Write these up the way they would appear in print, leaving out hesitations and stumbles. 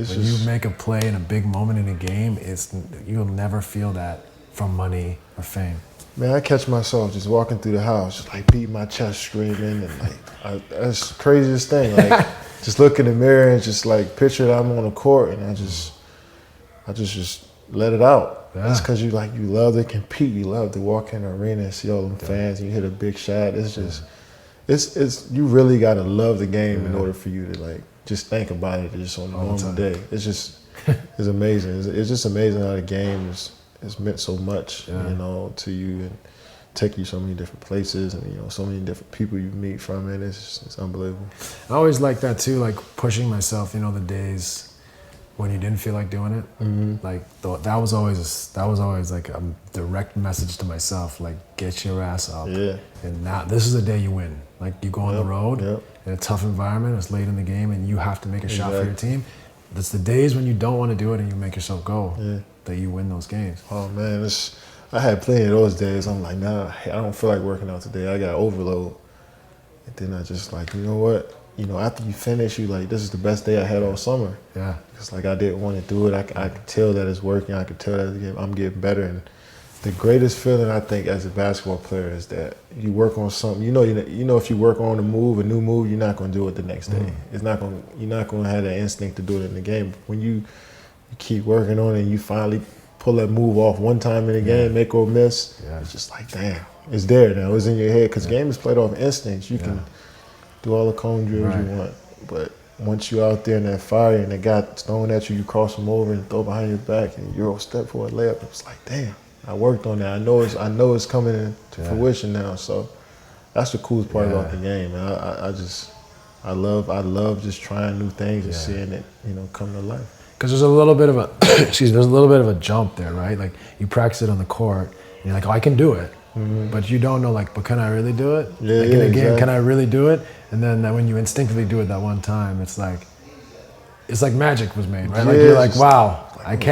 when you make a play in a big moment in a game, you'll never feel that from money or fame. Man, I catch myself just walking through the house, just like beating my chest, screaming, and like that's the craziest thing. Like just look in the mirror and just like picture that I'm on the court, and I just let it out. Yeah. That's because you love to compete, you love to walk in the arena and see all them fans, and you hit a big shot. It's just, it's you really gotta love the game in order for you to like just think about it just on a normal day. It's just, it's amazing. It's just amazing how the game is meant so much, you know, to you and take you so many different places and, you know, so many different people you meet from it. It's unbelievable. I always like that too, like pushing myself, you know, the days when you didn't feel like doing it. Mm-hmm. Like that was always like a direct message to myself, like get your ass up. Yeah. And now this is the day you win. Like you go on the road in a tough environment, it's late in the game and you have to make a shot for your team. That's the days when you don't want to do it and you make yourself go that you win those games. Oh man, I had plenty of those days. I'm like, nah, I don't feel like working out today. I got overload. And then I just like, you know what? You know, after you finish, you like, this is the best day I had all summer. Yeah. Because like I didn't want to do it. I could tell that it's working. I could tell that I'm getting better. And the greatest feeling I think as a basketball player is that you work on something. You know, if you work on a new move, you're not going to do it the next day. You're not going to have that instinct to do it in the game. But when you keep working on it and you finally pull that move off one time in the game, make or miss, it's just like, damn, it's there now. It's in your head because game is played off instincts. You can do all the cone drills you want, but once you're out there in that fire and the guy throwing at you, you cross him over and throw behind your back and you're a step for a layup. It's like, damn, I worked on that. I know it's coming into fruition now. So that's the coolest part about the game. And I love just trying new things and seeing it, you know, come to life. Because there's a little bit of a, there's a little bit of a jump there, right? Like you practice it on the court, and you're like, oh, I can do it. Mm-hmm. But you don't know, like, but can I really do it? Yeah, like in a game, can I really do it? And then when you instinctively do it that one time, it's like magic was made, right? Yeah, like you're like, wow, like,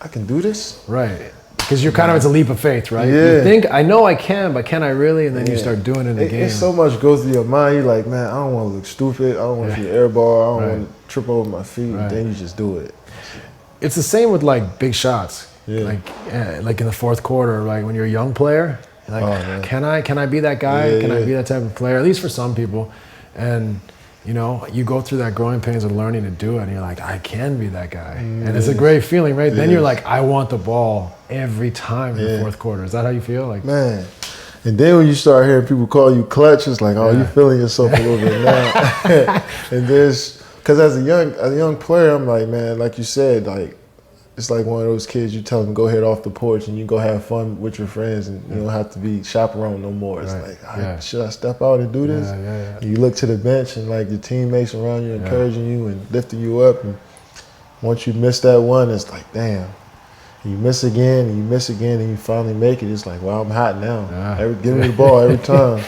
I can do this? Right. Because you're kind of, it's a leap of faith, right? Yeah. You think, I know I can, but can I really? And then you start doing it in the game. So much goes through your mind. You're like, man, I don't want to look stupid. I don't want to be airball. I don't want to trip over my feet. Right. Then you just do it. It's the same with like big shots. Yeah. Like in the fourth quarter, like when you're a young player, you're like, can I be that guy? Yeah, can I be that type of player? At least for some people. And you know, you go through that growing pains of learning to do it, and you're like, I can be that guy. And it's a great feeling, right? Then you're like, I want the ball every time in the fourth quarter. Is that how you feel? Like, man. And then when you start hearing people call you clutch, it's like, oh, you're feeling yourself a little bit now. And because as a young player, I'm like, man, like you said, like, it's like one of those kids, you tell them go ahead off the porch and you go have fun with your friends and you don't have to be chaperone no more. It's like, should I step out and do this? And you look to the bench and like your teammates around you encouraging you and lifting you up. And once you miss that one, it's like, damn. And you miss again and you miss again and you finally make it. It's like, well, I'm hot now. Give me the ball every time.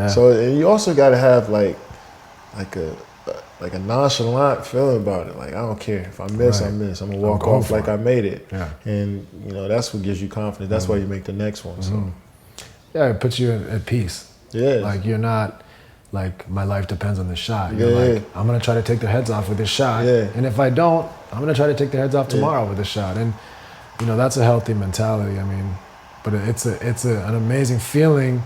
So, and you also got to have like a nonchalant feeling about it. Like, I don't care. If I miss, I miss. I'm going to walk off like I made it. And, you know, that's what gives you confidence. That's why you make the next one. So. Yeah, it puts you at peace. Yeah. Like, you're not like, my life depends on this shot. You're like, I'm going to try to take their heads off with this shot. And if I don't, I'm going to try to take their heads off tomorrow with this shot. And, you know, that's a healthy mentality. I mean, but it's an amazing feeling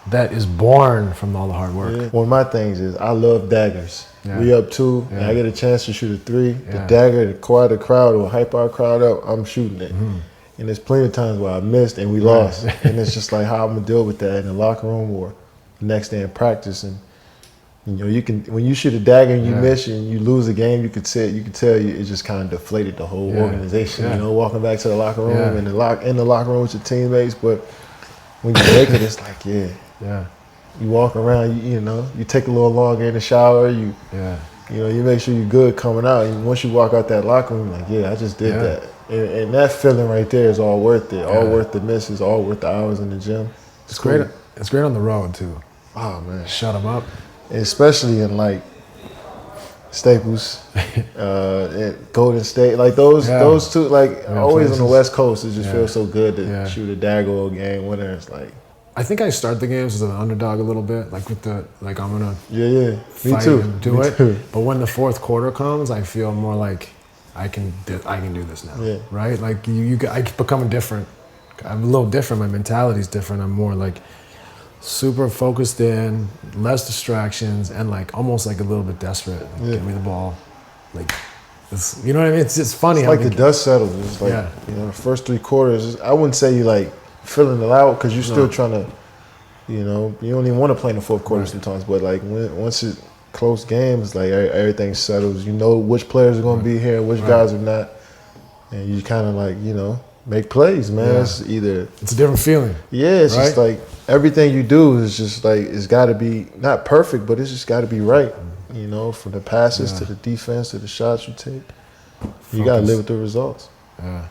that is born from all the hard work. One of my things is I love daggers. We up 2, and I get a chance to shoot a 3. The dagger, the crowd will hype our crowd up. I'm shooting it. And there's plenty of times where I missed and we lost. And it's just like how I'm gonna deal with that in the locker room or the next day in practice. And you know, you can when you shoot a dagger and you miss and you lose a game, you could tell it just kind of deflated the whole organization. You know, walking back to the locker room and in the locker room with your teammates. But when you make it, it's like you walk around, you know, you take a little longer in the shower, you know, you make sure you're good coming out. And once you walk out that locker room, like, I just did that. And that feeling right there is all worth it. All worth the misses, all worth the hours in the gym. It's cool. Great. It's great on the road, too. Oh, man. Shut them up. And especially in, like, Staples, Golden State. Like, those two, like, always on the West Coast, it just feels so good to shoot a dagger or a game winner. It's like, I think I start the games as an underdog a little bit, like with the I'm gonna me fight too. And do it. But when the fourth quarter comes, I feel more like I can do this now, Yeah. right? Like I become different. I'm a little different. My mentality's different. I'm more like super focused in, less distractions, and like almost like a little bit desperate. Like, give me the ball, like it's, you know what I mean? It's funny. It's how like the dust settles. It's like you know, the first 3 quarters. I wouldn't say you like filling it out because you're still trying to, you know, you don't even want to play in the fourth quarter sometimes. But like once it's close games, like everything settles. You know which players are going to be here, which guys are not, and you kind of like, you know, make plays, man. It's it's a different feeling. Yeah, it's just like everything you do is just like it's got to be not perfect, but it's just got to be right. You know, from the passes to the defense to the shots you take, you got to live with the results. Yeah.